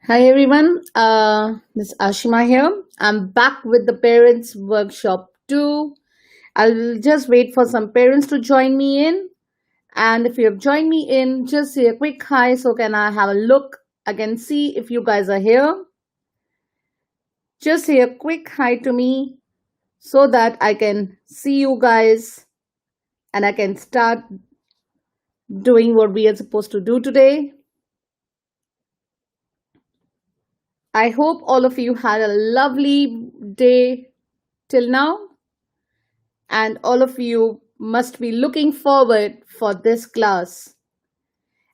Hi everyone, this is Ashima here. I'm back with the Parents Workshop 2. I'll just wait for some parents to join me in. And if you have joined me in, just say a quick hi so can I have a look. I can see if you guys are here. Just say a quick hi to me so that I can see you guys and I can start doing what we are supposed to do today. I hope all of you had a lovely day till now. And all of you must be looking forward for this class.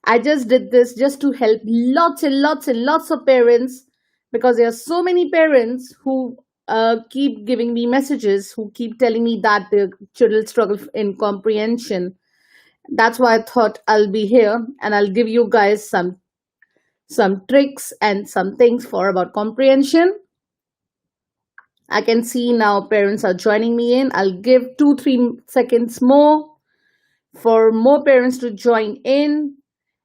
I just did this just to help lots and lots and lots of parents because there are so many parents who keep giving me messages, who keep telling me that their children struggle in comprehension. That's why I thought I'll be here and I'll give you guys some tricks and some things for about comprehension. I can see now parents are joining me in. I'll give 2-3 seconds more for more parents to join in.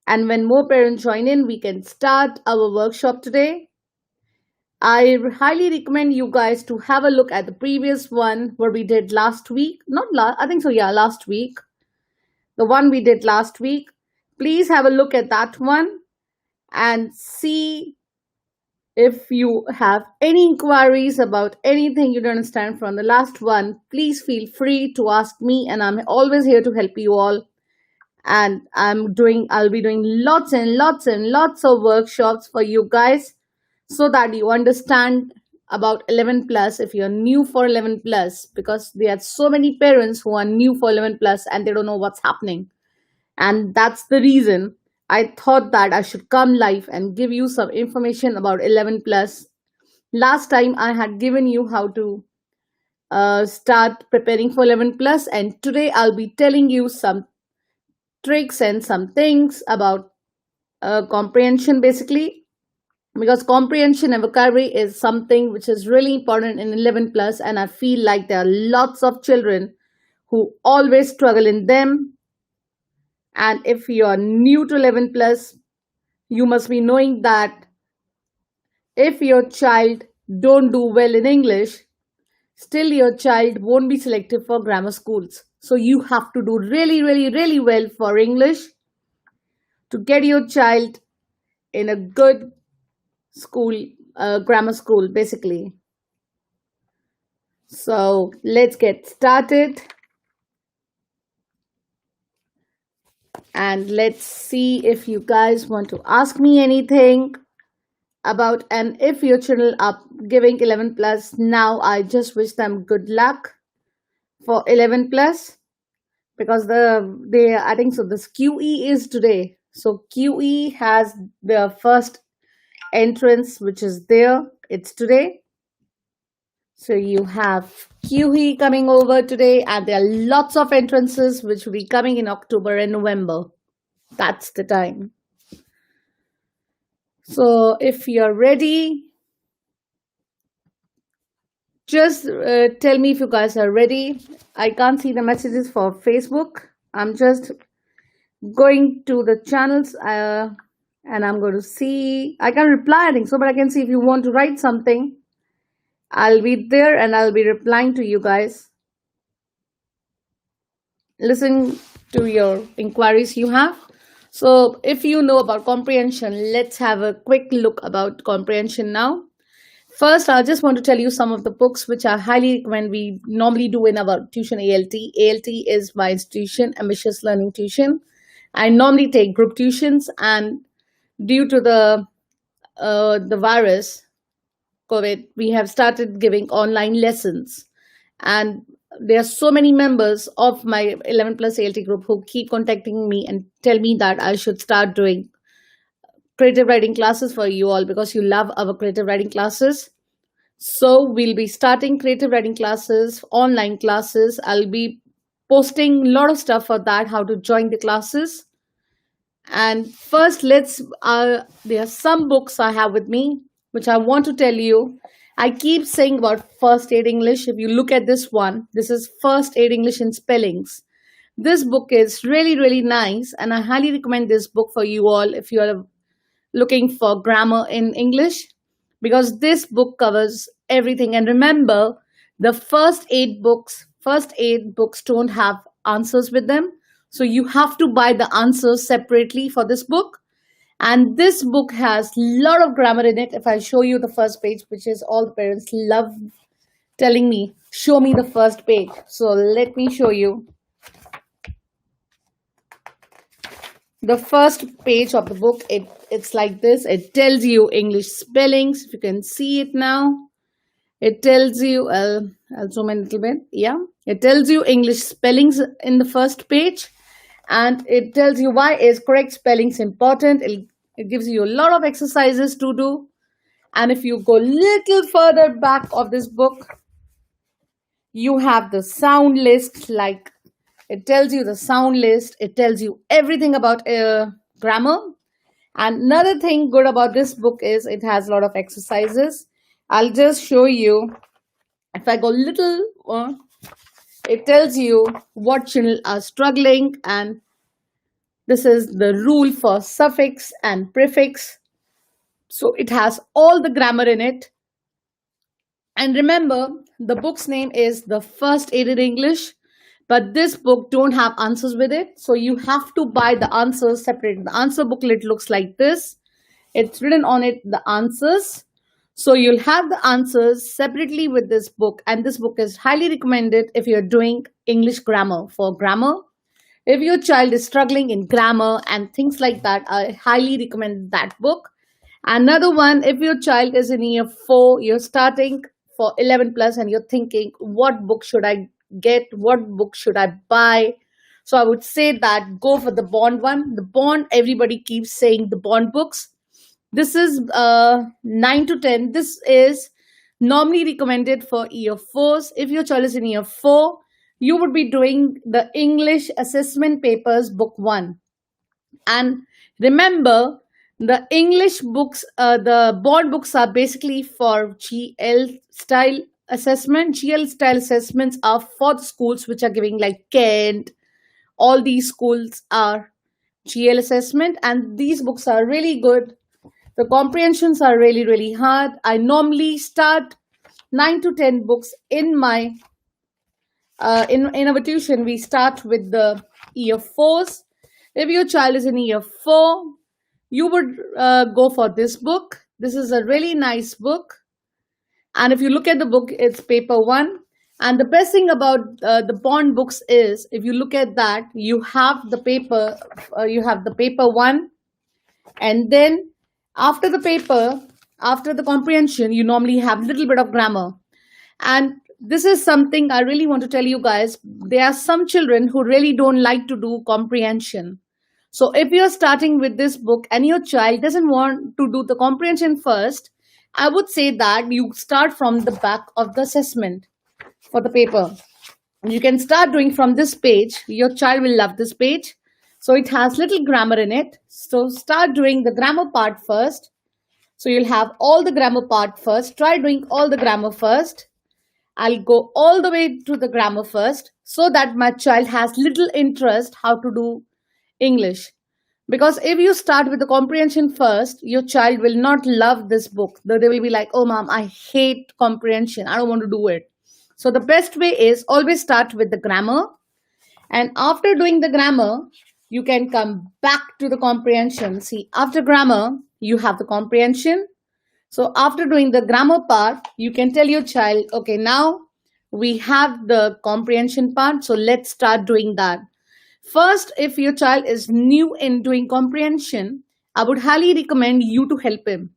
And when more parents join in, we can start our workshop today. I highly recommend you guys to have a look at the previous one where we did last week. I think so, yeah, last week. The one we did last week. Please have a look at that one and see if you have any inquiries about anything you don't understand from the last one. Please feel free to ask me, and I'm always here to help you all. And I'll be doing lots and lots and lots of workshops for you guys so that you understand about 11 plus if you're new for 11 plus, because there are so many parents who are new for 11 plus and they don't know what's happening. And that's the reason I thought that I should come live and give you some information about 11 plus. Last time I had given you how to start preparing for 11 plus, and today I'll be telling you some tricks and some things about comprehension basically, because comprehension and vocabulary is something which is really important in 11 plus, and I feel like there are lots of children who always struggle in them. And if you are new to 11 plus, you must be knowing that if your child don't do well in English, still your child won't be selected for grammar schools. So you have to do really, really, really well for English to get your child in a good school, grammar school, basically. So let's get started. And let's see if you guys want to ask me anything about, and if your children are giving 11 plus now, I just wish them good luck for 11 plus, because I think so this QE is today. So QE has the first entrance which is there, it's today. So you have QE coming over today, and there are lots of entrances which will be coming in October and November. That's the time. So if you're ready, just tell me if you guys are ready. I can't see the messages for Facebook. I'm just going to the channels and I'm going to see. I can reply, I think so, but I can see if you want to write something. I'll be there and I'll be replying to you guys. Listen to your inquiries you have. So if you know about comprehension, let's have a quick look about comprehension now. First, I just want to tell you some of the books which I highly recommend we normally do in our tuition ALT. ALT is my institution, Ambitious Learning Tuition. I normally take group tuitions, and due to the virus, COVID, we have started giving online lessons. And there are so many members of my 11 plus ALT group who keep contacting me and tell me that I should start doing creative writing classes for you all because you love our creative writing classes. So we'll be starting creative writing classes, online classes. I'll be posting a lot of stuff for that, how to join the classes. And first, there are some books I have with me which I want to tell you. I keep saying about first aid English. If you look at this one, this is first aid English in spellings. This book is really, really nice, and I highly recommend this book for you all if you are looking for grammar in English, because this book covers everything. And remember, the first eight books don't have answers with them. So you have to buy the answers separately for this book. And this book has a lot of grammar in it. If I show you the first page, which is all the parents love telling me, show me the first page. So let me show you. The first page of the book, it's like this. It tells you English spellings. If you can see it now, it tells you, I'll zoom in a little bit. Yeah, it tells you English spellings in the first page, and it tells you why is correct spellings important. It gives you a lot of exercises to do. And if you go little further back of this book, you have the sound list. Like, it tells you the sound list. It tells you everything about grammar. And another thing good about this book is it has a lot of exercises. I'll just show you. If I go little, it tells you what children are struggling, and this is the rule for suffix and prefix. So it has all the grammar in it. And remember, the book's name is The First Aid in English, but this book don't have answers with it. So you have to buy the answers separate. The answer booklet looks like this. It's written on it, the answers. So you'll have the answers separately with this book. And this book is highly recommended if you're doing English grammar. For grammar, if your child is struggling in grammar and things like that, I highly recommend that book. Another one, if your child is in year 4, you're starting for 11 plus and you're thinking, what book should I get? What book should I buy? So I would say that go for the Bond one. The Bond, everybody keeps saying the Bond books. This is 9 to 10. This is normally recommended for year 4s. If your child is in year 4, you would be doing the English assessment papers book 1. And remember, the English books, the Bond books are basically for GL style assessment. GL style assessments are for the schools which are giving, like Kent. All these schools are GL assessment, and these books are really good. The comprehensions are really, really hard. I normally start 9 to 10 books in my in our tuition. We start with the year 4s. If your child is in year 4, you would go for this book. This is a really nice book. And if you look at the book, it's paper 1. And the best thing about the Bond books is, if you look at that, you have the paper 1. And then after the paper, after the comprehension, you normally have a little bit of grammar. And this is something I really want to tell you guys. There are some children who really don't like to do comprehension. So if you're starting with this book and your child doesn't want to do the comprehension first, I would say that you start from the back of the assessment for the paper. You can start doing from this page. Your child will love this page. So it has little grammar in it. So start doing the grammar part first. So you'll have all the grammar part first. Try doing all the grammar first. I'll go all the way to the grammar first, so that my child has little interest how to do English. Because if you start with the comprehension first, your child will not love this book. They will be like, oh mom, I hate comprehension. I don't want to do it. So the best way is always start with the grammar. And after doing the grammar, you can come back to the comprehension. See, after grammar, you have the comprehension. So after doing the grammar part, you can tell your child, okay, now we have the comprehension part. So let's start doing that. First, if your child is new in doing comprehension, I would highly recommend you to help him.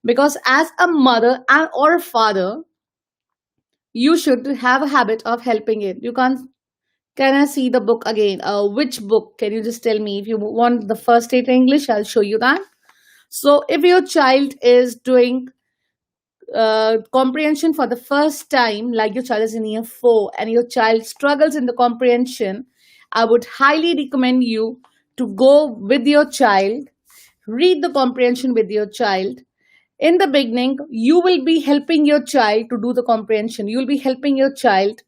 Because as a mother and or a father, you should have a habit of helping it. You can't, can I see the book again? Which book? Can you just tell me? If you want the first aid English, I'll show you that. So if your child is doing comprehension for the first time, like your child is in year 4 and your child struggles in the comprehension, I would highly recommend you to go with your child, read the comprehension with your child. In the beginning, you will be helping your child to do the comprehension. You will be helping your child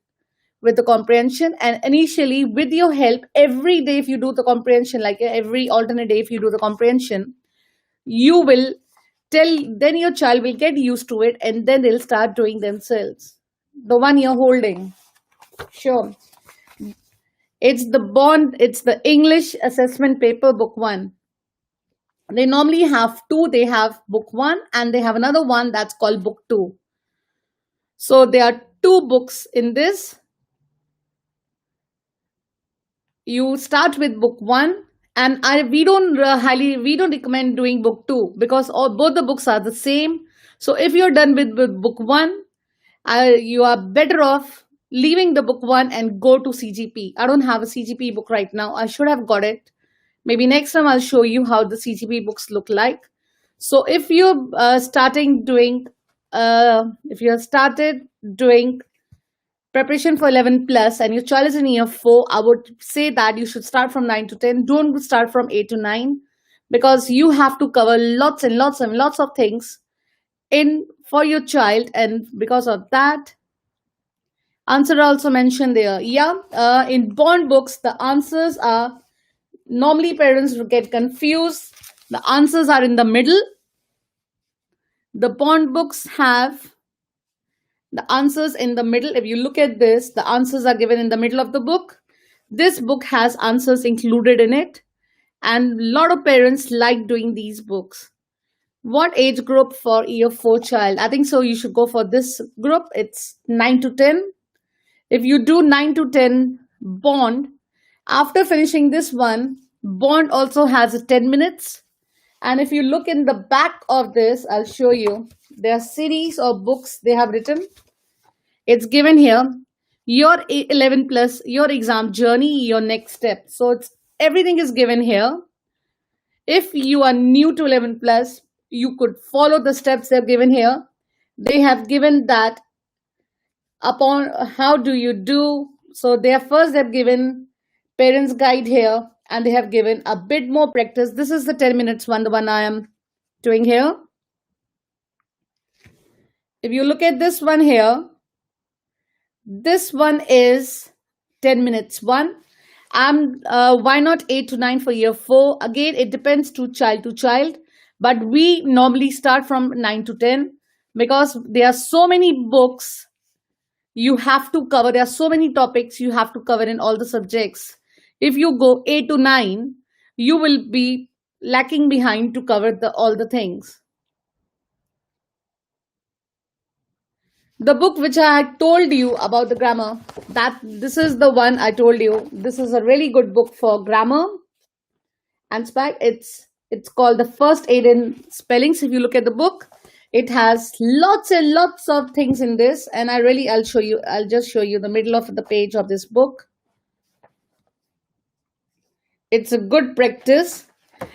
with the comprehension, and initially with your help, every day if you do the comprehension, like every alternate day if you do the comprehension, you will tell, then your child will get used to it, and then they'll start doing themselves. The one you're holding. Sure. It's the English assessment paper, book one. They normally have two. They have book one and they have another one that's called book two. So there are two books in this. You start with book one, and we don't recommend doing book two because both the books are the same. So if you're done with book one, you are better off leaving the book one and go to CGP. I don't have a CGP book right now. I should have got it. Maybe next time I'll show you how the CGP books look like. So if you're if you have started doing preparation for 11 plus and your child is in year 4, I would say that you should start from 9 to 10. Don't start from 8 to 9 because you have to cover lots and lots and lots of things in for your child, and because of that, answer also mentioned there. Yeah, in bond books, the answers are normally parents get confused. The answers are in the middle. The bond books have the answers in the middle. If you look at this, the answers are given in the middle of the book. This book has answers included in it, and a lot of parents like doing these books. What age group for year 4 child? I think so you should go for this group. It's 9 to 10. If you do 9 to 10 bond, after finishing this one, bond also has 10 minutes. And if you look in the back of this, I'll show you. There are series of books they have written. It's given here. Your 11 plus, your exam journey, your next step. So everything is given here. If you are new to 11 plus, you could follow the steps they've given here. They have given that upon how do you do. So they've given parents guide here, and they have given a bit more practice. This is the 10 minutes one, the one I am doing here. If you look at this one here, this one is 10 minutes one. Why not 8 to 9 for year 4? Again, it depends to child, but we normally start from 9 to 10 because there are so many books you have to cover. There are so many topics you have to cover in all the subjects. If you go 8 to 9, you will be lacking behind to cover all the things. The book which I had told you about the grammar, this is the one I told you. This is a really good book for grammar and spell. It's called The First Aid in Spellings. If you look at the book, it has lots and lots of things in this, and I'll show you. I'll just show you the middle of the page of this book. It's a good practice,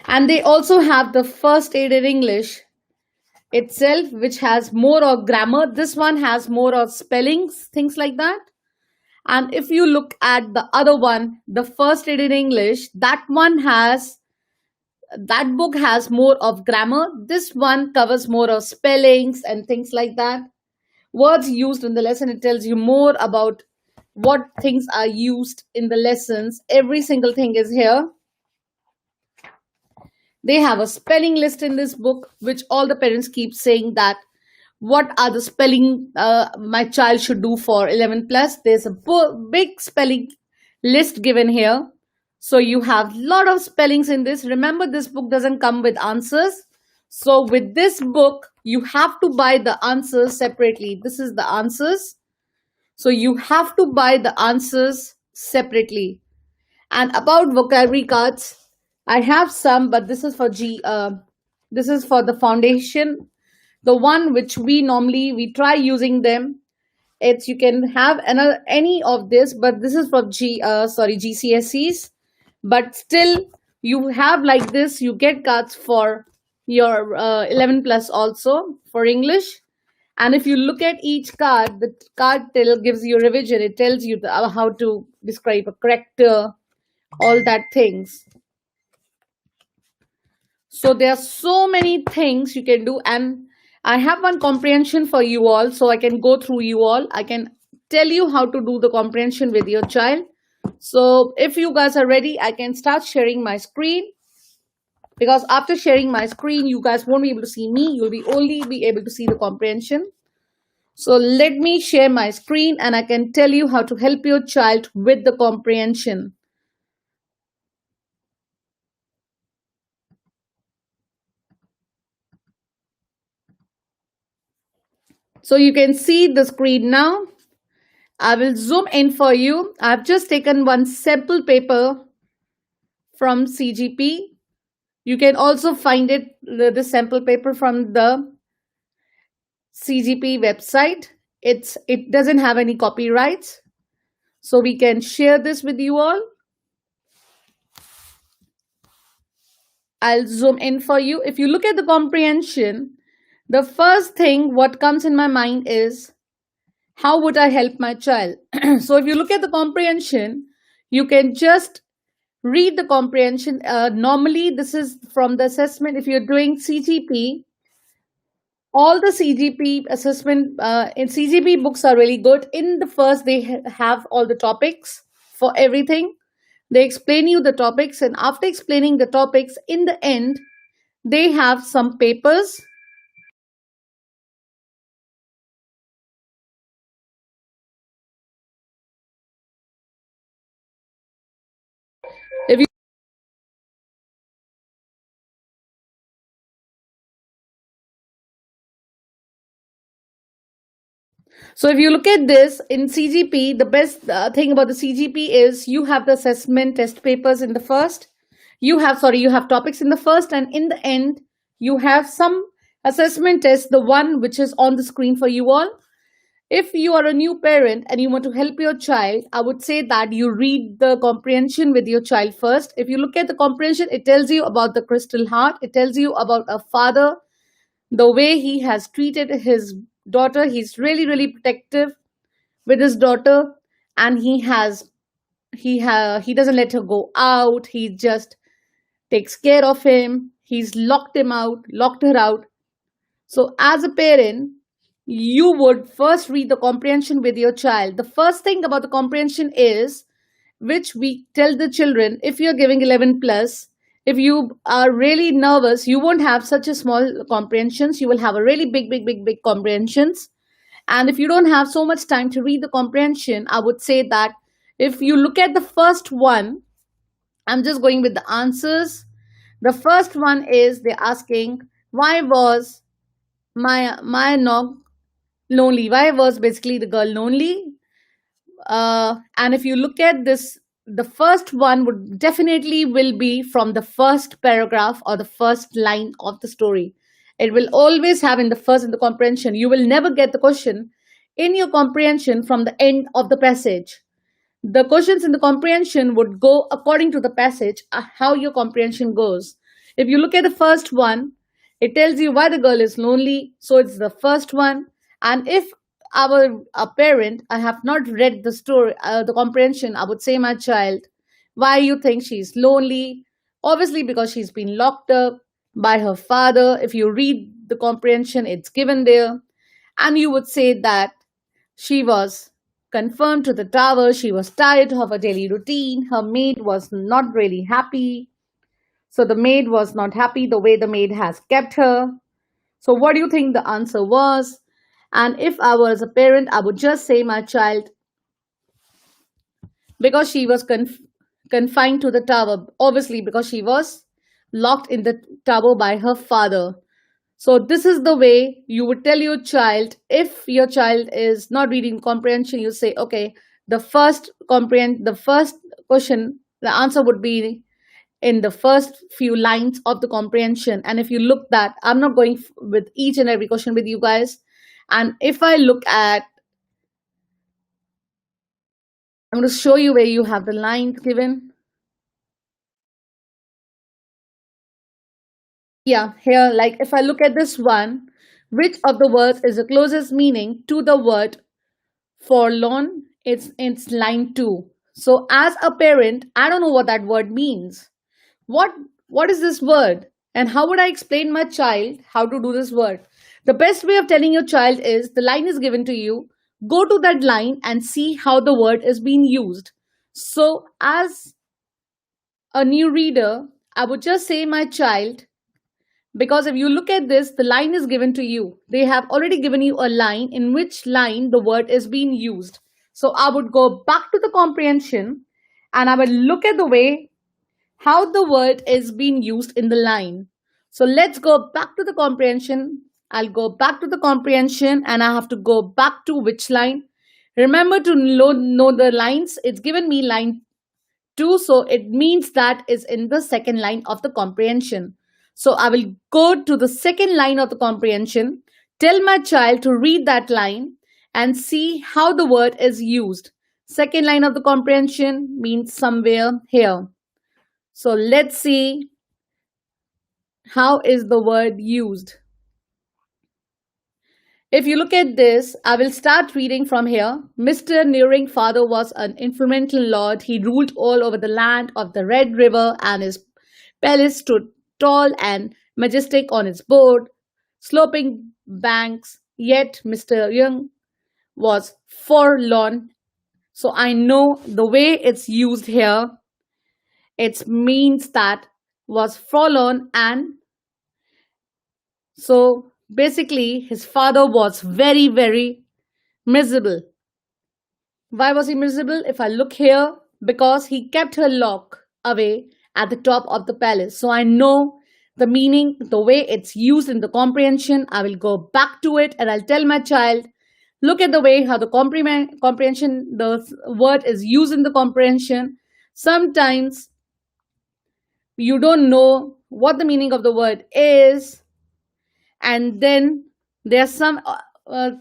and they also have the First Aid in English itself, which has more of grammar. This one has more of spellings, things like that. And if you look at the other one, the First Aid in English, that book has more of grammar. This one covers more of spellings and things like that. Words used in the lesson, it tells you more about what things are used in the lessons. Every single thing is here. They have a spelling list in this book, which all the parents keep saying that what are the spelling my child should do for 11 plus. There's a big spelling list given here. So you have a lot of spellings in this. Remember, this book doesn't come with answers. So with this book, you have to buy the answers separately. This is the answers. So you have to buy the answers separately. And about vocabulary cards, I have some, but this is for this is for the foundation. The one which we try using them. You can have any of this, but this is for GCSEs. But still, you have like this. You get cards for your 11 plus also for English. And if you look at each card, the card gives you revision. It tells you how to describe a character, all that things. So there are so many things you can do, and I have one comprehension for you all, so I can go through you all. I can tell you how to do the comprehension with your child. So if you guys are ready, I can start sharing my screen. because after sharing my screen, you guys won't be able to see me. You'll be only be able to see the comprehension. So let me share my screen and I can tell you how to help your child with the comprehension. So you can see the screen now. I will zoom in for you. I've just taken one sample paper from CGP. You can also find the sample paper from the CGP website. It doesn't have any copyrights. So we can share this with you all. I'll zoom in for you. If you look at the comprehension, the first thing what comes in my mind is, how would I help my child? So if you look at the comprehension, you can just read the comprehension. Normally, this is from the assessment. If you're doing CGP, all the CGP assessment in CGP books are really good. In the first, they have all the topics for everything. They explain you the topics, and after explaining the topics, in the end, they have some papers. If you So if you look at this in CGP, the best thing about the CGP is you have the assessment test papers in the first. You have topics in the first, and in the end, you have some assessment test, the one which is on the screen for you all. If you are a new parent and you want to help your child, I would say that you read the comprehension with your child first. If you look at the comprehension, it tells you about the crystal heart. It tells you about a father, the way he has treated his daughter. He's really, really protective with his daughter, and he doesn't let her go out. He just takes care of him. He's locked her out. So as a parent, you would first read the comprehension with your child. The first thing about the comprehension is, which we tell the children, if you're giving 11 plus, if you are really nervous, you won't have such a small comprehensions. You will have a really big comprehensions. And if you don't have so much time to read the comprehension, I would say that if you look at the first one, I'm just going with the answers. The first one is they're asking, why was my nog lonely? Why was basically the girl lonely? And if you look at this, the first one would definitely will be from the first paragraph or the first line of the story. It will always have in the first in the comprehension. You will never get the question in your comprehension from the end of the passage. The questions in the comprehension would go according to the passage, how your comprehension goes. If you look at the first one, it tells you why the girl is lonely, so it's the first one. And if a parent, I have not read the story, the comprehension, I would say, my child, why you think she's lonely? Obviously, because she's been locked up by her father. If you read the comprehension, it's given there. And you would say that she was confirmed to the tower. She was tired of her daily routine. Her maid was not really happy. So the maid was not happy the way the maid has kept her. So what do you think the answer was? And if I was a parent, I would just say, my child, because she was confined to the tower, obviously because she was locked in the tower by her father. So this is the way you would tell your child. If your child is not reading comprehension, you say, okay, the first question, the answer would be in the first few lines of the comprehension. And if you look that, I'm not going with each and every question with you guys. And if I look at, I'm going to show you where you have the lines given. Yeah, here, like if I look at this one, which of the words is the closest meaning to the word forlorn? It's line 2. So as a parent, I don't know what that word means. What is this word? And how would I explain my child how to do this word? The best way of telling your child is, the line is given to you, go to that line and see how the word is being used. So as a new reader, I would just say, my child, because if you look at this, the line is given to you. They have already given you a line in which line the word is being used. So I would go back to the comprehension and I will look at the way how the word is being used in the line. So let's go back to the comprehension. I'll go back to the comprehension and I have to go back to which line. Remember to know the lines. It's given me line 2, so it means that is in the second line of the comprehension. So I will go to the second line of the comprehension, tell my child to read that line and see how the word is used. Second line of the comprehension means somewhere here. So let's see how is the word used. If you look at this, I will start reading from here. Mr. Nearing father was an influential lord. He ruled all over the land of the Red River, and his palace stood tall and majestic on its broad, sloping banks. Yet Mr. Young was forlorn. So I know the way it's used here. It means that was forlorn, and so basically his father was very, very miserable. Why was he miserable? If I look here, because he kept her lock away at the top of the palace. So I know the meaning, the way it's used in the comprehension. I will go back to it and I'll tell my child, look at the way how the comprehension, the word is used in the comprehension. Sometimes you don't know what the meaning of the word is, and then there's some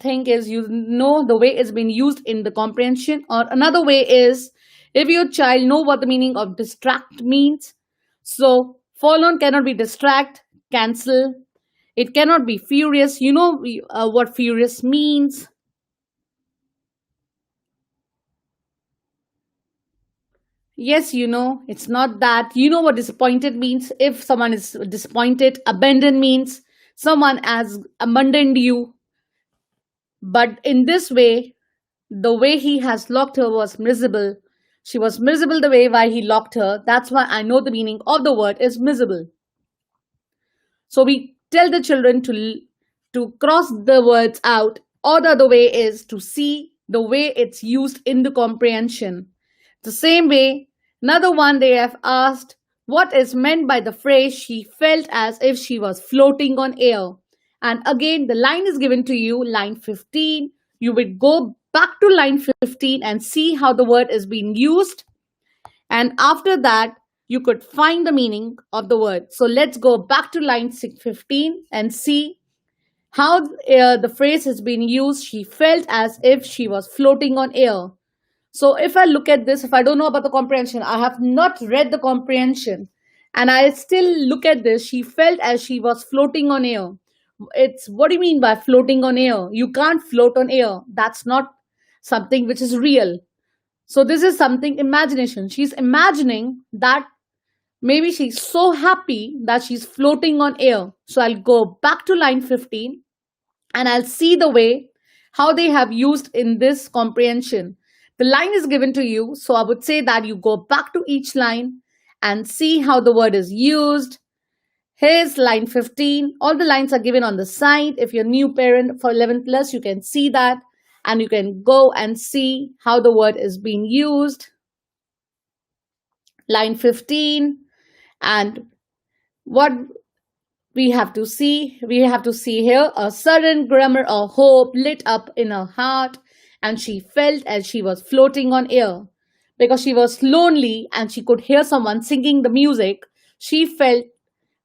thing is you know the way it's been used in the comprehension. Or another way is if your child know what the meaning of distract means. So forlorn cannot be distract, cancel. It cannot be furious. You know what furious means. Yes, you know, it's not that. You know what disappointed means. If someone is disappointed, abandoned means someone has abandoned you. But in this way, the way he has locked her was miserable. She was miserable the way why he locked her. That's why I know the meaning of the word is miserable. So we tell the children to cross the words out, or the other way is to see the way it's used in the comprehension. The same way, another one they have asked, what is meant by the phrase she felt as if she was floating on air? And again, the line is given to you, line 15. You will go back to line 15 and see how the word is being used. And after that, you could find the meaning of the word. So let's go back to line 15 and see how the phrase has been used. She felt as if she was floating on air. So if I look at this, if I don't know about the comprehension, I have not read the comprehension, and I still look at this, she felt as she was floating on air. It's what do you mean by floating on air? You can't float on air. That's not something which is real. So this is something imagination. She's imagining that maybe she's so happy that she's floating on air. So I'll go back to line 15 and I'll see the way how they have used in this comprehension. The line is given to you, so I would say that you go back to each line and see how the word is used. Here's line 15. All the lines are given on the side. If you're a new parent for 11 plus, you can see that and you can go and see how the word is being used. Line 15. And what we have to see here, a sudden glimmer of hope lit up in her heart, and she felt as she was floating on air. Because she was lonely and she could hear someone singing the music, she felt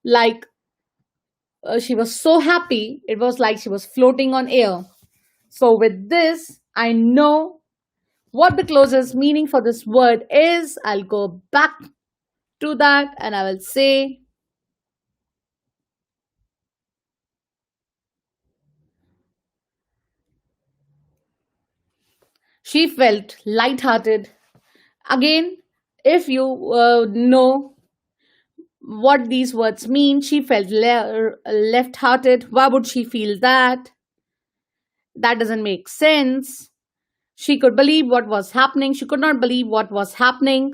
like she was so happy. It was like she was floating on air. So with this, I know what the closest meaning for this word is. I'll go back to that and I will say, she felt light-hearted. Again, if you know what these words mean, she felt left-hearted. Why would she feel that? That doesn't make sense. She could believe what was happening. She could not believe what was happening.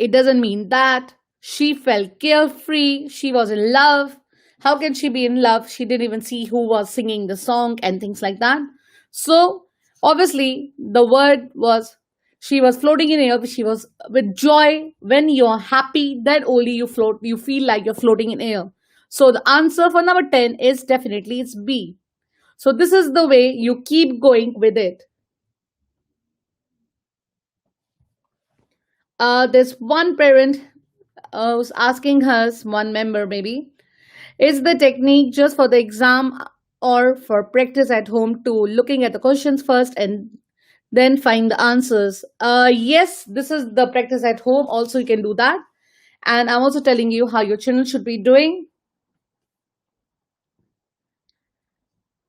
It doesn't mean that. She felt carefree. She was in love. How can she be in love? She didn't even see who was singing the song and things like that. So, obviously, the word was she was floating in air. She was with joy. When you're happy, then only you float. You feel like you're floating in air. So, the answer for number 10 is definitely it's B. So, this is the way you keep going with it. There's one parent was asking us, one member maybe, is the technique just for the exam or for practice at home too, looking at the questions first and then find the answers? Yes, this is the practice at home. Also, you can do that. And I'm also telling you how your children should be doing.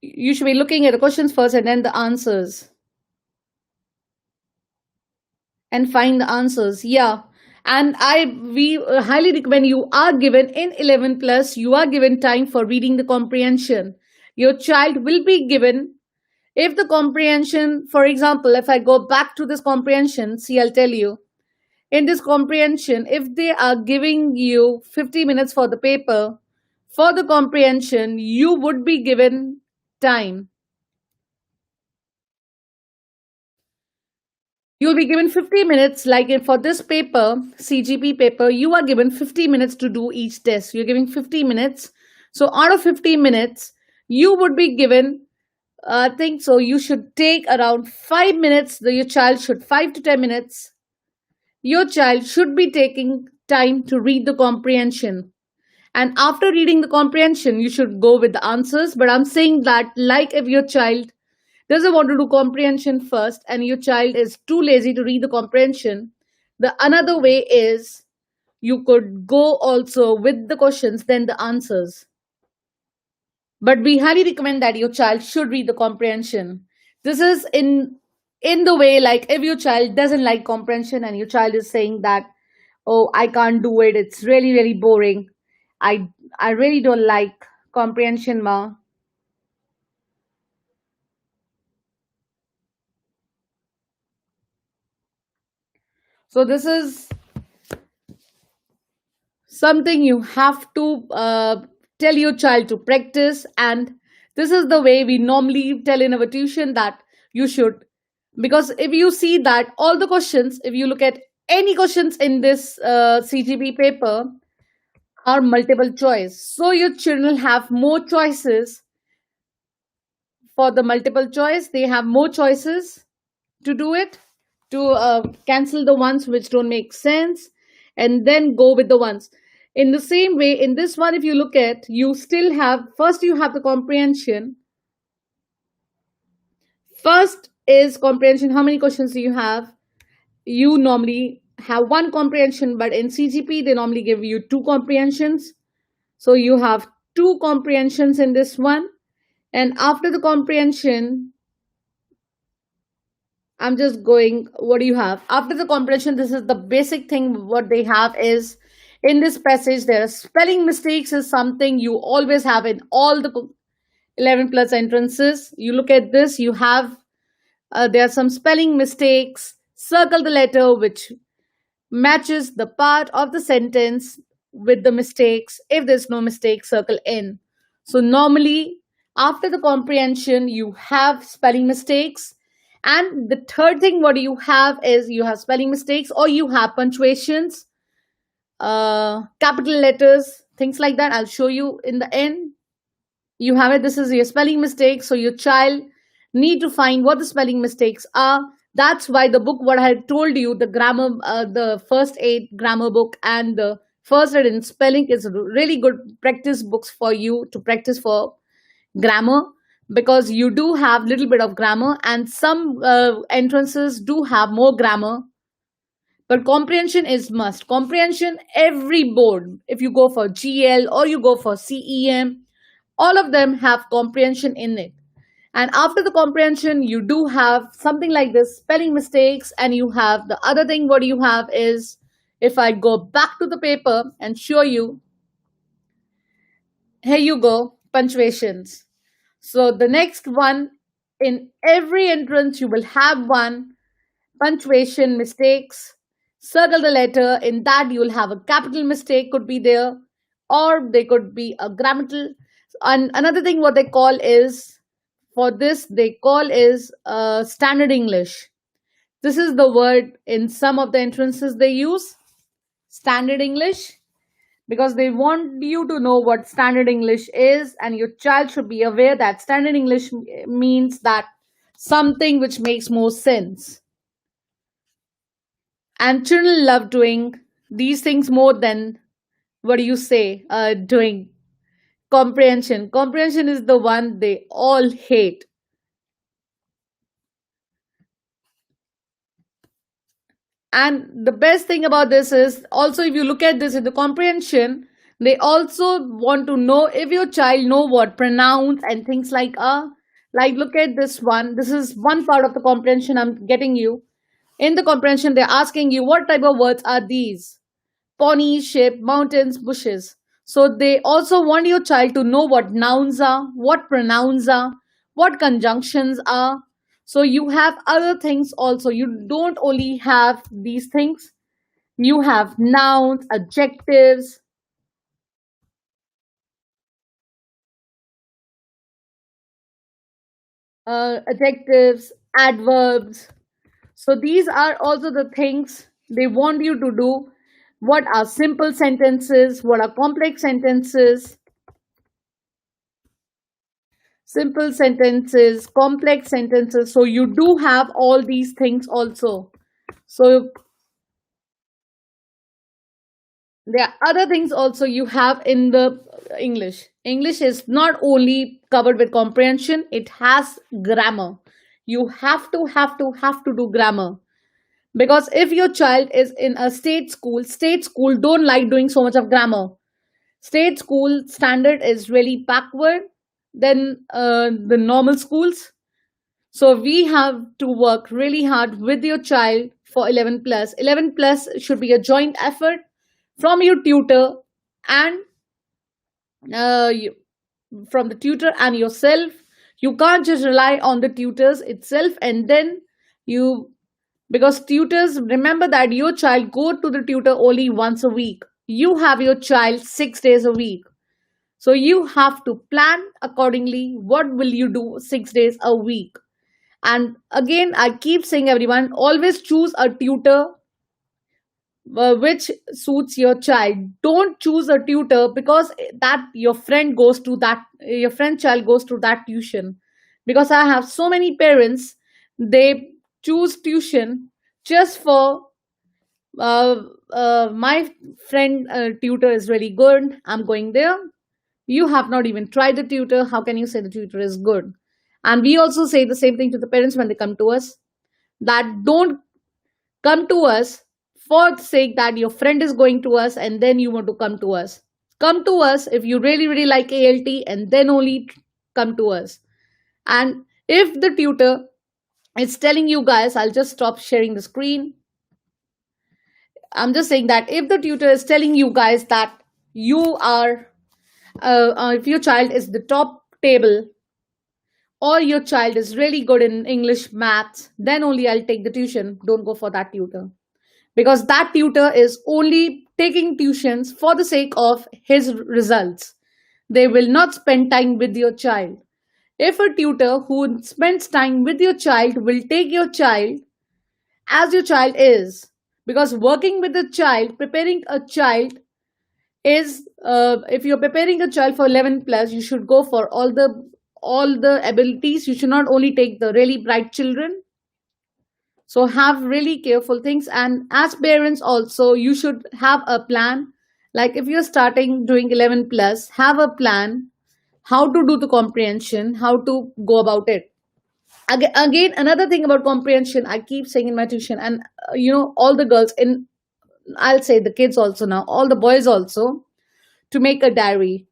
You should be looking at the questions first and then the answers and find the answers. Yeah. And we highly recommend, you are given in 11 plus, you are given time for reading the comprehension. Your child will be given, if the comprehension, for example, if I go back to this comprehension, see, I'll tell you, in this comprehension, if they are giving you 50 minutes for the paper, for the comprehension, you would be given time. You'll be given 50 minutes, like for this paper, CGP paper, you are given 50 minutes to do each test. You're giving 50 minutes. So out of 50 minutes, you would be given, I think so, you should take around 5 minutes. Your child should 5 to 10 minutes. Your child should be taking time to read the comprehension. And after reading the comprehension, you should go with the answers. But I'm saying that, like, if your child doesn't want to do comprehension first and your child is too lazy to read the comprehension, the another way is you could go also with the questions, then the answers. But we highly recommend that your child should read the comprehension. This is in the way, like, if your child doesn't like comprehension and your child is saying that, oh, I can't do it, it's really really boring, I really don't like comprehension, ma. So this is something you have to tell your child to practice. And this is the way we normally tell in our tuition that you should, because if you see that all the questions, if you look at any questions in this CGP paper, are multiple choice, so your children have more choices. For the multiple choice, they have more choices to do it, to cancel the ones which don't make sense and then go with the ones. In the same way, in this one, if you look at, you still have, first you have the comprehension. First is comprehension. How many questions do you have? You normally have one comprehension, but in CGP they normally give you two comprehensions. So you have two comprehensions in this one. And after the comprehension, I'm just going, what do you have? After the comprehension, this is the basic thing. What they have is, in this passage, there are spelling mistakes, is something you always have in all the 11 plus entrances. You look at this, you have, there are some spelling mistakes. Circle the letter which matches the part of the sentence with the mistakes. If there's no mistake, circle in. So normally, after the comprehension, you have spelling mistakes. And the third thing what you have is, you have spelling mistakes or you have punctuations, capital letters, things like that. I'll show you in the end. You have it. This is your spelling mistakes. So your child need to find what the spelling mistakes are. That's why the book, what I had told you, the grammar, the first aid grammar book and the first aid in spelling is really good practice books for you to practice for grammar, because you do have little bit of grammar and some entrances do have more grammar. But comprehension is must. Comprehension, every board, if you go for GL or you go for CEM, all of them have comprehension in it. And after the comprehension, you do have something like this, spelling mistakes, and you have the other thing what you have is, if I go back to the paper and show you, here you go, punctuations. So the next one, in every entrance you will have one, punctuation mistakes. circle the letter. In that, you'll have a capital mistake could be there, or they could be a grammatical. And another thing, what they call is, for this, they call is standard English. This is the word in some of the entrances they use, standard English, because they want you to know what standard English is, and your child should be aware that standard English means that something which makes more sense. And children love doing these things more than, what do you say, doing comprehension. Comprehension is the one they all hate. And the best thing about this is also, if you look at this in the comprehension, they also want to know if your child know what pronouns and things like look at this one. This is one part of the comprehension I'm getting you. In the comprehension, they're asking you what type of words are these? Pony, ship, mountains, bushes. So they also want your child to know what nouns are, what pronouns are, what conjunctions are. So you have other things also. You don't only have these things. You have nouns, adjectives, adverbs. So these are also the things they want you to do. What are simple sentences? What are complex sentences? Simple sentences, complex sentences. So you do have all these things also. So there are other things also you have in the English. English is not only covered with comprehension, it has grammar. You have to do grammar. Because if your child is in a state school don't like doing so much of grammar. State school standard is really backward than the normal schools. So we have to work really hard with your child for 11 plus. 11 plus should be a joint effort from your tutor and you, from the tutor and yourself. You can't just rely on the tutors itself, and then you, because tutors, remember that your child go to the tutor only once a week. You have your child 6 days a week. So you have to plan accordingly. What will you do 6 days a week? And again, I keep saying, everyone, always choose a tutor which suits your child. Don't choose a tutor because that your friend child goes to that tuition. Because I have so many parents, they choose tuition just for my friend tutor is really good, I'm going there. You have not even tried the tutor, how can you say the tutor is good? And we also say the same thing to the parents when they come to us, that don't come to us for the sake that your friend is going to us and then you want to come to us. Come to us if you really really like ALT, and then only come to us. And if the tutor is telling you guys, I'll just stop sharing the screen. I'm just saying that if the tutor is telling you guys that you are if your child is the top table, or your child is really good in English, maths, then only I'll take the tuition. Don't go for that tutor. Because that tutor is only taking tuitions for the sake of his results. They will not spend time with your child. If a tutor who spends time with your child will take your child as your child is, because working with a child, preparing a child is, if you're preparing a child for 11 plus, you should go for all the abilities. You should not only take the really bright children. So have really careful things, and as parents also you should have a plan. Like if you're starting doing 11 plus, have a plan how to do the comprehension, how to go about it. Again, another thing about comprehension, I keep saying in my tuition, and all the girls in, I'll say the kids also now, all the boys also, to make a diary.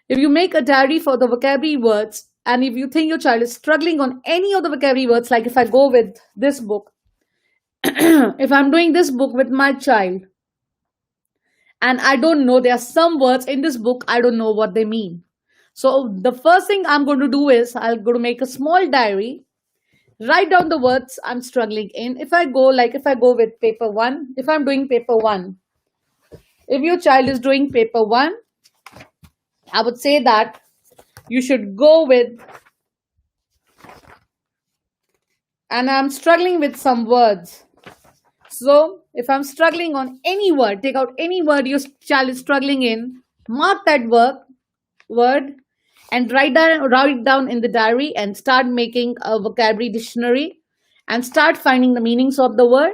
If you make a diary for the vocabulary words, and if you think your child is struggling on any of the vocabulary words, like if I go with this book, if I'm doing this book with my child and I don't know, there are some words in this book I don't know what they mean. So the first thing I'm going to do is I'll go to make a small diary, Write down the words I'm struggling in. If I go with paper 1, if I'm doing paper 1, if your child is doing paper 1, I would say that you should go with, and I'm struggling with some words. So if I'm struggling on any word, take out any word your child is struggling in, mark that word and write it down in the diary and start making a vocabulary dictionary and start finding the meanings of the word.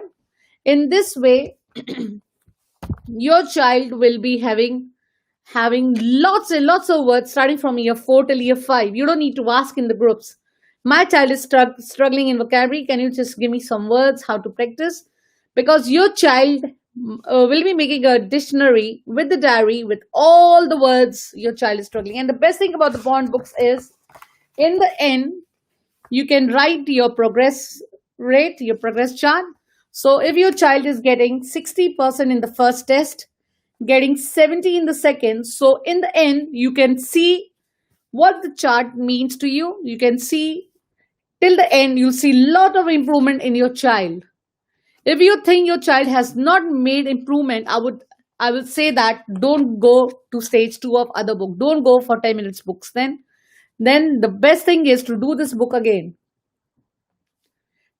In this way, your child will be having lots and lots of words starting from year 4 till year 5. You don't need to ask in the groups. My child is struggling in vocabulary. Can you just give me some words, how to practice? Because your child will be making a dictionary with the diary with all the words your child is struggling. And the best thing about the bond books is, in the end, you can write your progress rate, your progress chart. So if your child is getting 60% in the first test, getting 70 in the second, so in the end, you can see what the chart means to you. You can see till the end, you'll see a lot of improvement in your child. If you think your child has not made improvement, I would say that don't go to stage 2 of other book. Don't go for 10 minutes books. Then the best thing is to do this book again.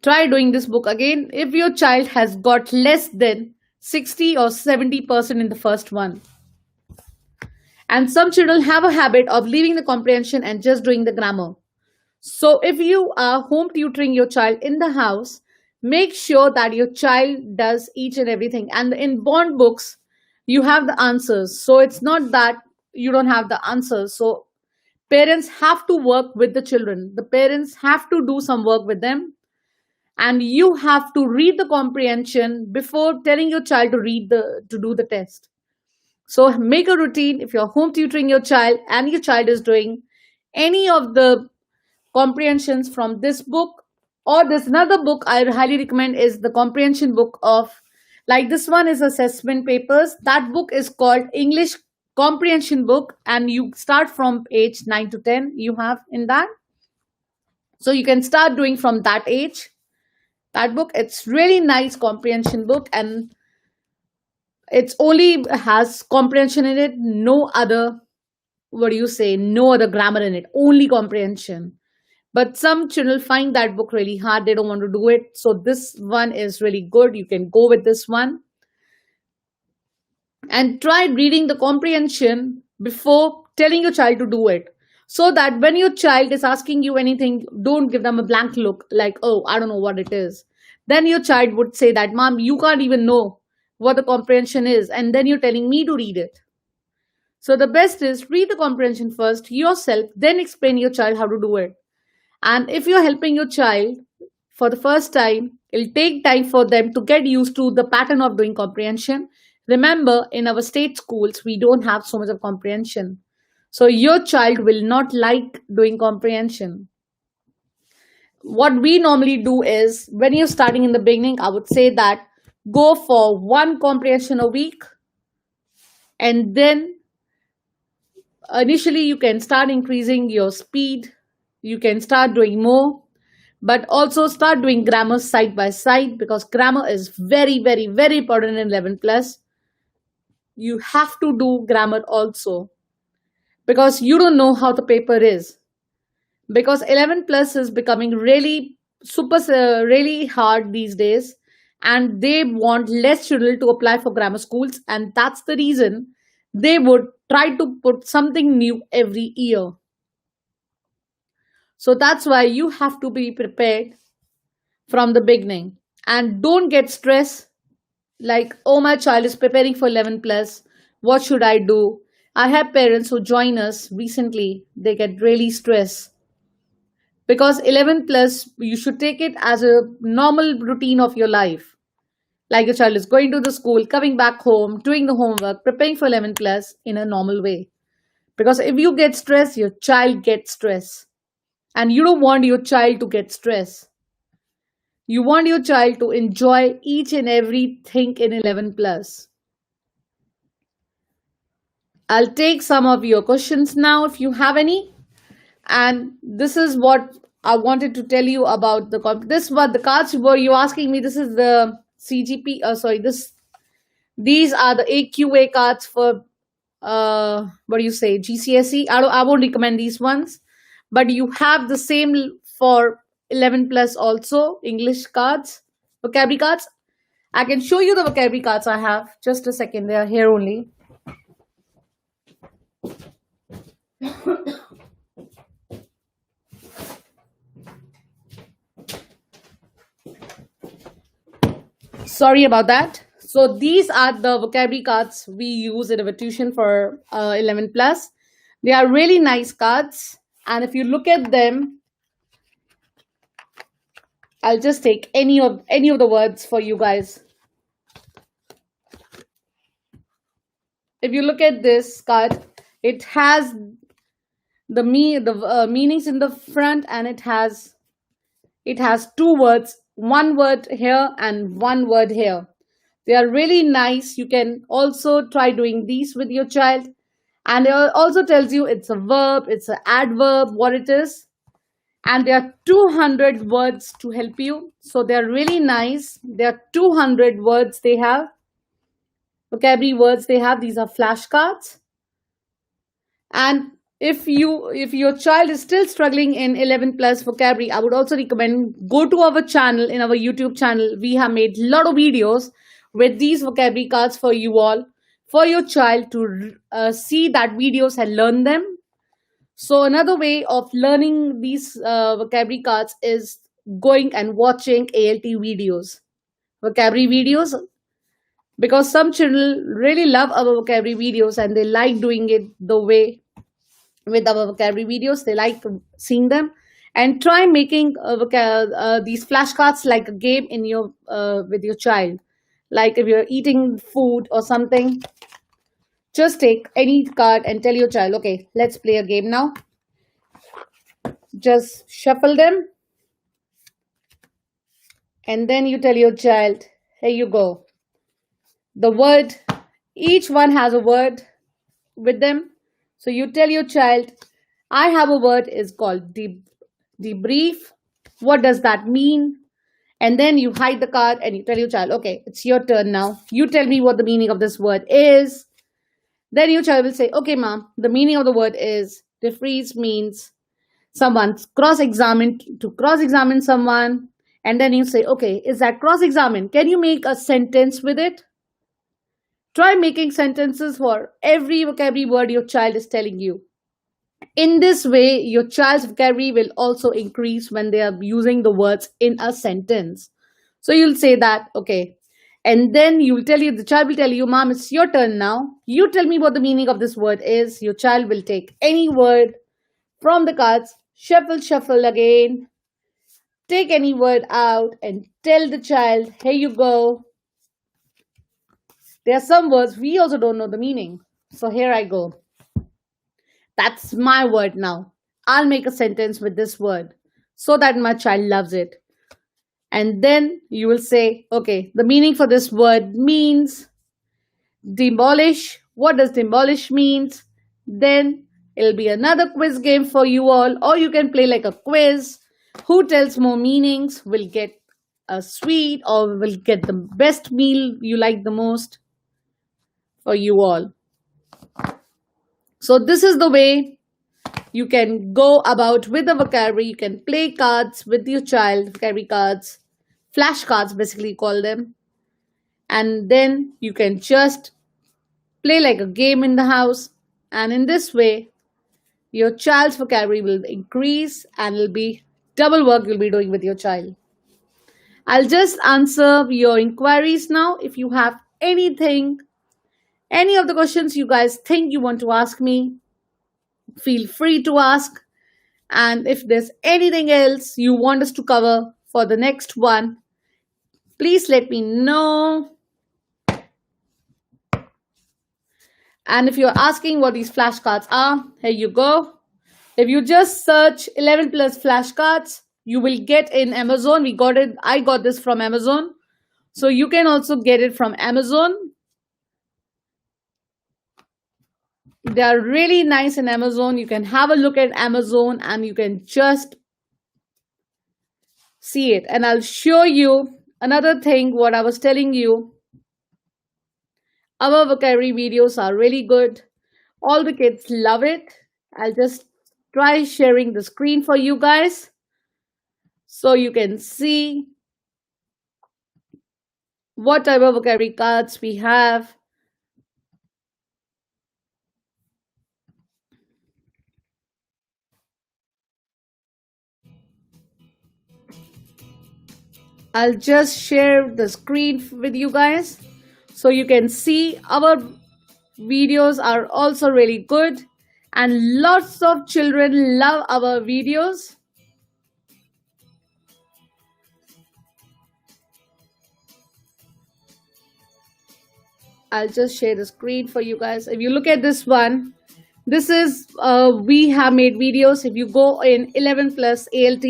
Try doing this book again if your child has got less than 60 or 70% in the first one. And some children have a habit of leaving the comprehension and just doing the grammar. So if you are home tutoring your child in the house, make sure that your child does each and everything. And in bond books, you have the answers. So it's not that you don't have the answers. So parents have to work with the children. The parents have to do some work with them. And you have to read the comprehension before telling your child to do the test. So make a routine. If you're home tutoring your child and your child is doing any of the comprehensions from this book, or there's another book I highly recommend is the comprehension book of, like this one is assessment papers. That book is called English comprehension book, and you start from age 9 to 10 you have in that. So you can start doing from that age. That book, it's really nice comprehension book, and it's only has comprehension in it, no other, no other grammar in it, only comprehension. But some children find that book really hard, they don't want to do it. So this one is really good. You can go with this one and try reading the comprehension before telling your child to do it, so that when your child is asking you anything, don't give them a blank look like, oh, I don't know what it is. Then your child would say that, mom, you can't even know what the comprehension is, and then you're telling me to read it. So the best is read the comprehension first yourself, then explain your child how to do it. And if you're helping your child for the first time, it'll take time for them to get used to the pattern of doing comprehension. Remember, in our state schools, we don't have so much of comprehension. So your child will not like doing comprehension. What we normally do is, when you're starting in the beginning, I would say that go for one comprehension a week, and then initially you can start increasing your speed. You can start doing more, but also start doing grammar side by side, because grammar is very, very, very important in 11 plus. You have to do grammar also, because you don't know how the paper is. Because 11 plus is becoming really really hard these days, and they want less children to apply for grammar schools, and that's the reason they would try to put something new every year. So that's why you have to be prepared from the beginning, and don't get stressed like, oh, my child is preparing for 11 plus, what should I do? I have parents who join us recently, they get really stressed, because 11 plus, you should take it as a normal routine of your life. Like your child is going to the school, coming back home, doing the homework, preparing for 11 plus in a normal way. Because if you get stressed, your child gets stressed. And you don't want your child to get stressed. You want your child to enjoy each and everything in 11 plus. I'll take some of your questions now if you have any. And this is what I wanted to tell you about this. What the cards were you asking me? This is the CGP. Sorry, these are the AQA cards for what do you say, GCSE. I won't recommend these ones, but you have the same for 11 plus also English cards, vocabulary cards. I can show you the vocabulary cards I have. Just a second, they are here only. Sorry about that. So these are the vocabulary cards we use in our tuition for 11 plus. They are really nice cards, and if you look at them, I'll just take any of the words for you guys. If you look at this card, it has the meanings in the front, and it has two words, one word here and one word here. They are really nice. You can also try doing these with your child, and it also tells you it's a verb, it's an adverb, what it is, and there are 200 words to help you. So they are really nice. There are 200 words they have, vocabulary words they have. These are flashcards. And if your child is still struggling in 11 plus vocabulary, I would also recommend go to our channel. In our YouTube channel, we have made a lot of videos with these vocabulary cards for you all, for your child to see that videos and learn them. So another way of learning these vocabulary cards is going and watching ALT videos, vocabulary videos, because some children really love our vocabulary videos and they like doing it the way with our vocabulary videos. They like seeing them, and try making these flashcards like a game in your with your child. Like if you're eating food or something, just take any card and tell your child, okay, let's play a game now. Just shuffle them, and then you tell your child, here you go. The word, each one has a word with them. So you tell your child, I have a word is called debrief. What does that mean? And then you hide the card and you tell your child, okay, it's your turn now. You tell me what the meaning of this word is. Then your child will say, okay, mom, the meaning of the word is defreeze means someone's to cross-examine someone. And then you say, okay, is that cross-examine? Can you make a sentence with it? Try making sentences for every vocabulary word your child is telling you. In this way, your child's vocabulary will also increase when they are using the words in a sentence. So you'll say that, okay. And then the child will tell you, mom, it's your turn now. You tell me what the meaning of this word is. Your child will take any word from the cards, shuffle again, take any word out and tell the child, here you go. There are some words we also don't know the meaning. So here I go. That's my word now. I'll make a sentence with this word so that my child loves it. And then you will say, okay, the meaning for this word means demolish. What does demolish means? Then it'll be another quiz game for you all, or you can play like a quiz. Who tells more meanings will get a sweet or will get the best meal you like the most for you all. So this is the way you can go about with the vocabulary. You can play cards with your child, vocabulary cards, flashcards basically call them. And then you can just play like a game in the house. And in this way, your child's vocabulary will increase and it'll be double work you'll be doing with your child. I'll just answer your inquiries now. If you have anything, any of the questions you guys think you want to ask me, feel free to ask. And if there's anything else you want us to cover for the next one, please let me know. And if you're asking what these flashcards are, here you go. If you just search 11 plus flashcards, you will get in Amazon. I got this from Amazon. So you can also get it from Amazon. They are really nice in Amazon. You can have a look at Amazon and you can just see it. And I'll show you another thing what I was telling you. Our vocabulary videos are really good. All the kids love it. I'll just try sharing the screen for you guys so you can see what type of vocabulary cards we have. I'll just share the screen with you guys so you can see our videos are also really good and lots of children love our videos. I'll just share the screen for you guys. If you look at this one, this is we have made videos. If you go in 11 plus ALT,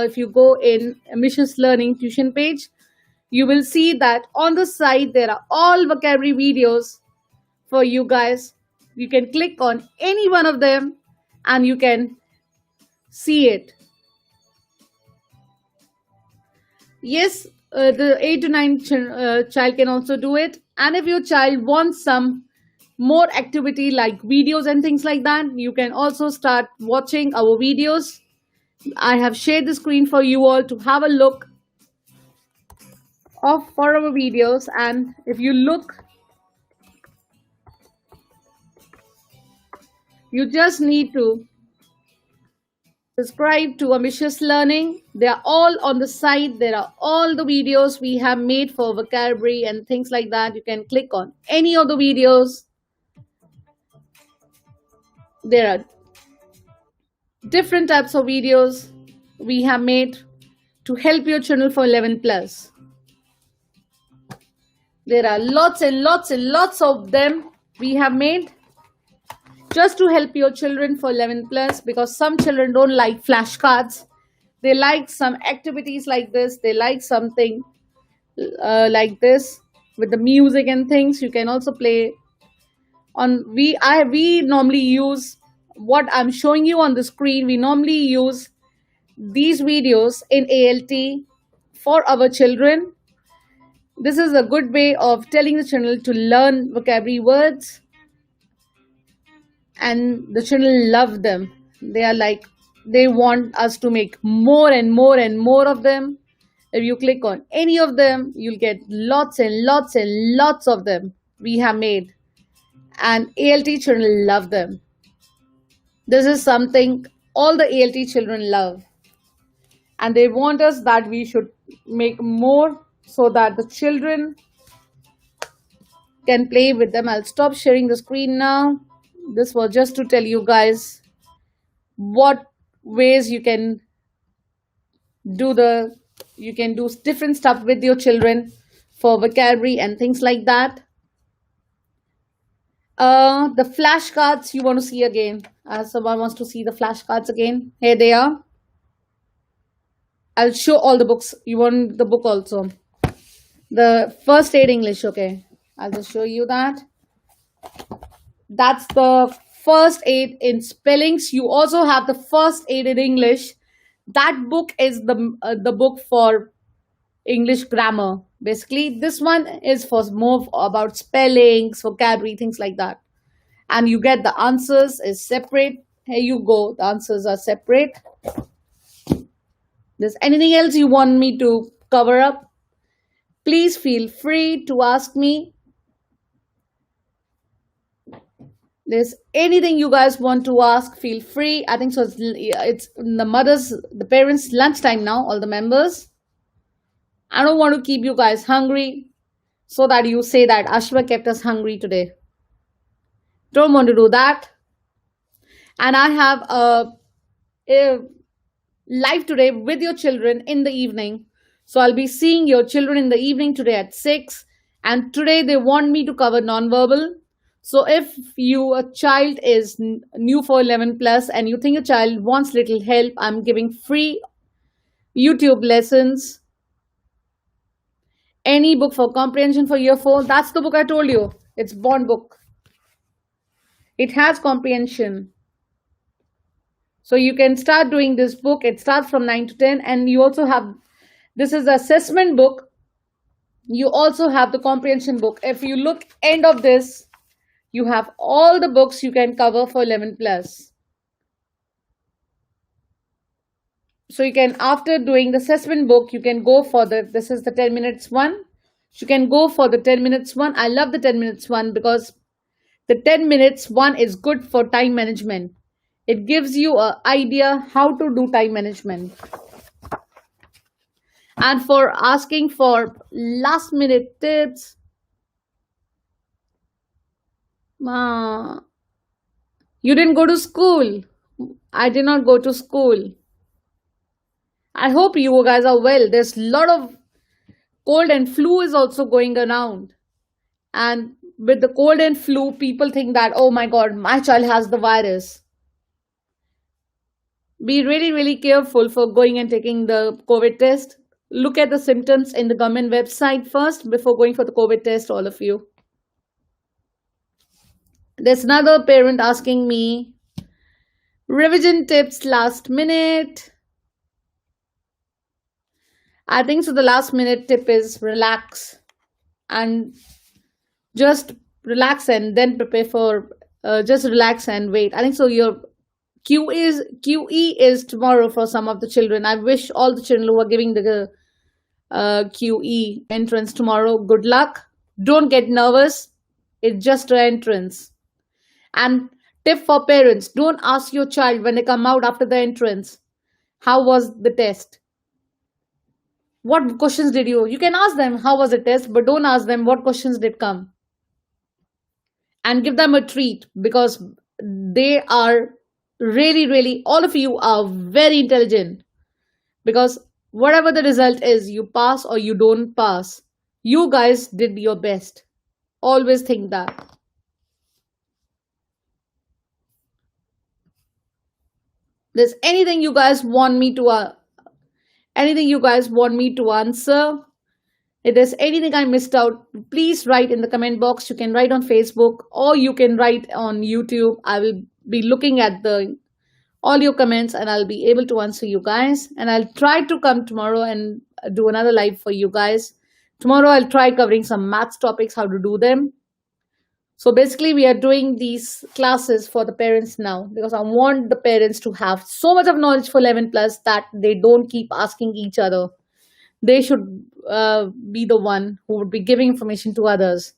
if you go in Mrs. Learning tuition page, you will see that on the side there are all vocabulary videos for you guys. You can click on any one of them and you can see it. Yes, the 8 to 9 child can also do it. And if your child wants some more activity like videos and things like that, you can also start watching our videos. I have shared the screen for you all to have a look of for our videos. And if you look, you just need to subscribe to Ambitious Learning. They are all on the site. There are all the videos we have made for vocabulary and things like that. You can click on any of the videos. There are different types of videos we have made to help your channel for 11 plus. There are lots and lots and lots of them we have made just to help your children for 11 plus, because some children don't like flashcards. They like some activities like this. They like something like this with the music and things. You can also play on we normally use what I'm showing you on the screen. We normally use these videos in ALT for our children. This is a good way of telling the children to learn vocabulary words, and the children love them. They are like, they want us to make more and more and more of them. If you click on any of them, you'll get lots and lots and lots of them we have made, and ALT children love them. This is something all the ALT children love, and they want us that we should make more so that the children can play with them. I'll stop sharing the screen now. This was just to tell you guys what ways you can do different stuff with your children for vocabulary and things like that. The flashcards you want to see again. Someone wants to see the flashcards again. Here they are. I'll show all the books. You want the book also. The first aid English, okay. I'll just show you that. That's the first aid in spellings. You also have the first aid in English. That book is the book for English grammar. Basically, this one is for more about spellings, vocabulary, things like that. And you get the answers is separate. Here you go. The answers are separate. There's anything else you want me to cover up? Please feel free to ask me. There's anything you guys want to ask, feel free. I think so. It's the parents' lunchtime now, all the members. I don't want to keep you guys hungry so that you say that Ashwa kept us hungry today. Don't want to do that. And I have a live today with your children in the evening. So I'll be seeing your children in the evening today at 6. And today they want me to cover nonverbal. So if a child is new for 11 plus and you think a child wants little help, I'm giving free YouTube lessons. Any book for comprehension for year 4, that's the book I told you. It's Bond book. It has comprehension. So you can start doing this book. It starts from 9 to 10, and you also have This is the assessment book. You also have the comprehension book. If you look end of this, you have all the books you can cover for 11 plus. So you can, after doing the assessment book, you can go for this is the 10 minutes one. You can go for the 10 minutes one. I love the 10 minutes one because the 10 minutes one is good for time management. It gives you an idea how to do time management. And for asking for last minute tips, you didn't go to school. I did not go to school. I hope you guys are well. There's a lot of cold and flu is also going around. And with the cold and flu, people think that, oh my God, my child has the virus. Be really, really careful for going and taking the COVID test. Look at the symptoms in the government website first before going for the COVID test, all of you. There's another parent asking me, revision tips last minute. I think so. The last minute tip is relax and just relax and then prepare for just relax and wait. I think so. Your QE is tomorrow for some of the children. I wish all the children who are giving the QE entrance tomorrow good luck. Don't get nervous. It's just an entrance. And tip for parents, don't ask your child when they come out after the entrance, how was the test? What questions did you can ask them how was the test, but don't ask them what questions did come. And give them a treat because they are really, really, all of you are very intelligent. Because whatever the result is, you pass or you don't pass, you guys did your best. Always think that. There's anything you guys want me to answer, if there's anything I missed out, please write in the comment box. You can write on Facebook or you can write on YouTube. I will be looking at all your comments and I'll be able to answer you guys. And I'll try to come tomorrow and do another live for you guys. Tomorrow I'll try covering some maths topics, how to do them. So basically we are doing these classes for the parents now because I want the parents to have so much of knowledge for 11 plus that they don't keep asking each other. They should be the one who would be giving information to others.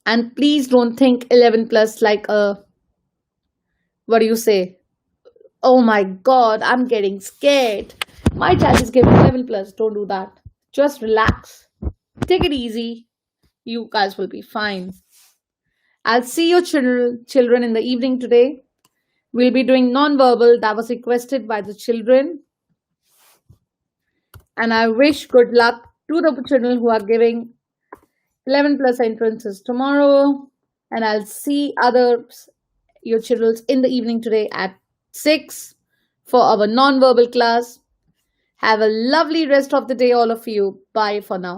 And please don't think 11 plus like what do you say? Oh my God, I'm getting scared. My child is giving 11 plus. Don't do that. Just relax. Take it easy. You guys will be fine. I'll see your children in the evening today. We'll be doing non-verbal that was requested by the children. And I wish good luck to the children who are giving 11 plus entrances tomorrow. And I'll see your children in the evening today at 6 for our non-verbal class. Have a lovely rest of the day, all of you. Bye for now.